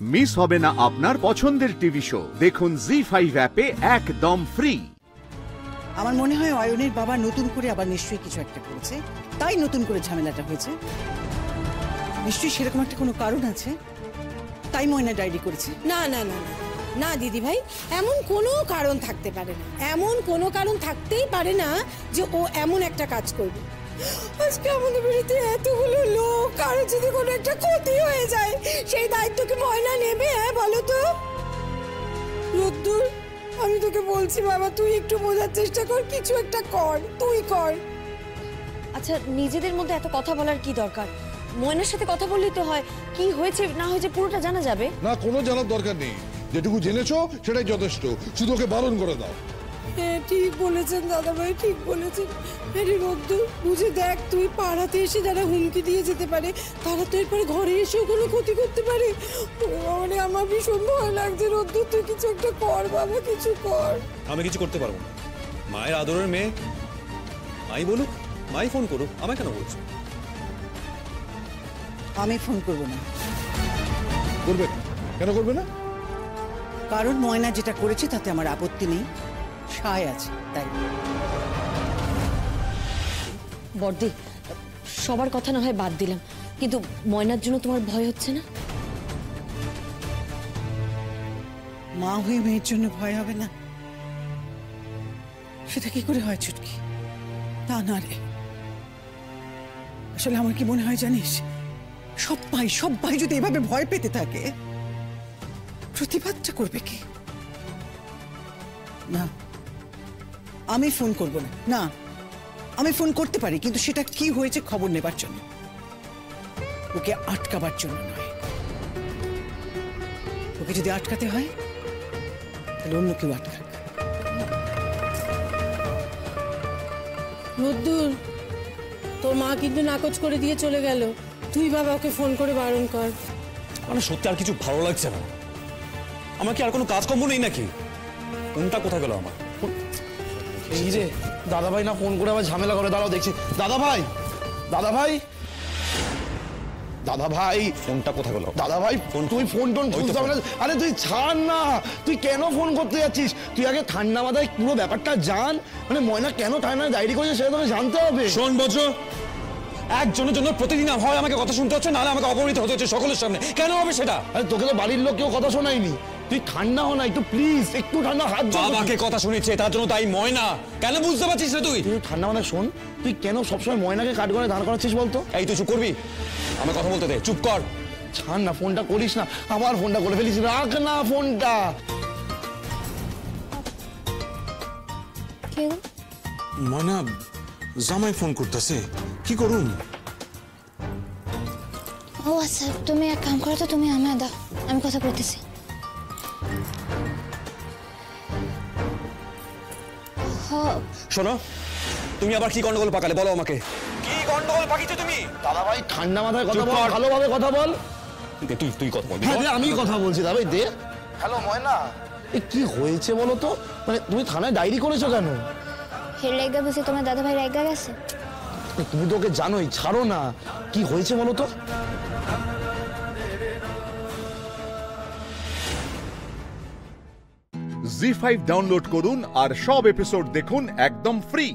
Miss হবে না আপনার পছন্দের টিভি শো। দেখুন জি5 অ্যাপে একদম ফ্রি। আমার মনে হয় অয়নের বাবা নতুন করে আবার নিশ্চয়ই কিছু একটা করেছে, তাই নতুন করে ঝামেলাটা হয়েছে। নিশ্চয়ই সেরকম একটা কোনো কারণ আছে, তাই ময়না ডায়েরি করেছে। না না না না না দিদি ভাই, এমন কোনো কারণ থাকতে পারে না, এমন কোনো কারণ থাকতেই পারে না যে ও এমন একটা কাজ করবে। আজকে আমাদের বাড়িতে এতগুলো লোক, কারো যদি কোনো একটা ক্ষতি হয়ে যায় সেই দায়িত্ব কি ময়না নেবে? হ্যাঁ বলো তো রোদ্দুর, আমি তোকে বলছি বাবা, তুই একটু বোঝার চেষ্টা কর, কিছু একটা কর, তুই কর। আচ্ছা, নিজেদের মধ্যে এত কথা বলার কি দরকার? ময়নার সাথে কথা বললেই তো হয়, কি হয়েছে না হয়েছে পুরোটা জানা যাবে। না, কোনো জানার দরকার নেই, যেটুকু জেনেছো সেটাই যথেষ্ট, শুধু ওকে বারণ করে দাও। হ্যাঁ ঠিক বলেছেন দাদা ভাই, ঠিক বলেছেন। আরে রোদ্দুর, বুঝে দেখ, তুই পাড়াতে এসে যারা হুমকি দিয়ে যেতে পারে তারা তো এরপরে ঘরে এসেও কোনো ক্ষতি করতে পারে। মানে আমার ভীষণ ভয় লাগছে রোদ্দুর, তুই কিছু একটা কর বাবা, কিছু কর। আমি কিছু করতে পারবো না, মায়ের আদরের মেয়ে, মাই বলুক, মাই ফোন করুক, আমায় কেন বলছো? আমি ফোন করব না। করবে না? কেন করবে না? কারণ ময়না যেটা করেছে তাতে আমার আপত্তি নেই, সায় আছে তাই। বড়দি, সবার কথা না হয় বাদ দিলাম, কিন্তু ময়নার জন্য তোমার ভয় হচ্ছে না? মা হয়ে মেয়ের জন্য ভয় হবে না? সেটা কি করে হয় ছুটকি? তা না রে, আসলে আমার কি মনে হয় জানিস, সবাই যদি এভাবে ভয় পেতে থাকে প্রতিবাদটা করবে কি? না, আমি ফোন করব না। না, আমি ফোন করতে পারি, কিন্তু সেটা কি হয়েছে খবর নেবার জন্য, ওকে আটকাবার জন্য নয়। ওকে যদি আটকাতে হয় তাহলে অন্য কেউ আটকাক। রোদ্দুর, তোর মা কিন্তু নাকচ করে দিয়ে চলে গেল, তুই বাবা ওকে ফোন করে বারণ কর। মানে সত্যি আর কিছু ভালো লাগছে না, আমার কি আর কোনো কাজকর্ম নেই নাকি? কোনটা কোথায় গেল আমার? এই যে দাদা ভাই না ফোন করে আবার ঝামেলা করে, দাঁড়াও দেখছি। দাদা ভাই, দাদা ভাই, দাদা ভাই, ফোনটা কোথায় গেল? দাদা ভাই, তুই ফোন টোন খুঁজতে হবে না। আরে তুই ছাড় না, তুই কেন ফোন করতে যাচ্ছিস? তুই আগে ঠান্ডা মাথায় পুরো ব্যাপারটা জান, মানে ময়না কেন ঠান্ডা ডায়েরি করেছে সেটা তোকে জানতে হবে। শোন বজ্র, একজনের জন্য প্রতিদিন হয় আমাকে কথা শুনতে হচ্ছে, নাহলে আমাকে অপমানিত হতে হচ্ছে সকলের সামনে। কেন হবে সেটা? আরে তোকে তো বাড়ির লোক কেউ কথা শোনায়নি, তুই ঠান্ডা হ না একটু প্লিজ, একটু ঠান্ডা, হাত জোড়। আমাকে কথা শুনেছে তার জন্য তাই ময়না, কেন বুঝতে পারছিস না তুই? তুই ঠান্ডা মাথায় শোন, তুই কেন সবসময় ময়নাকে কাঠ করে দাঁড় করাচ্ছিস বলতো? এই তুই চুপ করবি? আমার কথা বলতে দে, চুপ কর। ছাড় না, ফোনটা করিস না, আবার ফোনটা করে ফেলিস, রাখ না ফোনটা। ময়না জামাই ফোন করতেছে, কি করুন? ও আচ্ছা, তুমি এক কাম করো তো, তুমি আমায় দাও, আমি কথা বলতেছি। শোনো, তুমি আবার কি গন্ডগোল পাকালে বলো আমাকে, কি গন্ডগোল পাকিয়েছো তুমি? দাদা ভাই ঠান্ডা মাথায় কথা চুপ বল, কর। ভালোভাবে কথা বল। তুই কথা বলবি? হ্যাঁ আমি কথা বলছি। দাদা ভাই দে। হ্যালো ময়না, এ কি হয়েছে বলো তো? মানে তুমি থানায় ডায়েরি করেছো কেন? হের লাইগা বুঝি তোমার দাদা ভাই রাইগা গেছে? তুমি তো ওকে জানোই, ছাড়ো না, কি হয়েছে বলো তো? জি5 ডাউনলোড করুন আর সব এপিসোড দেখুন একদম ফ্রি।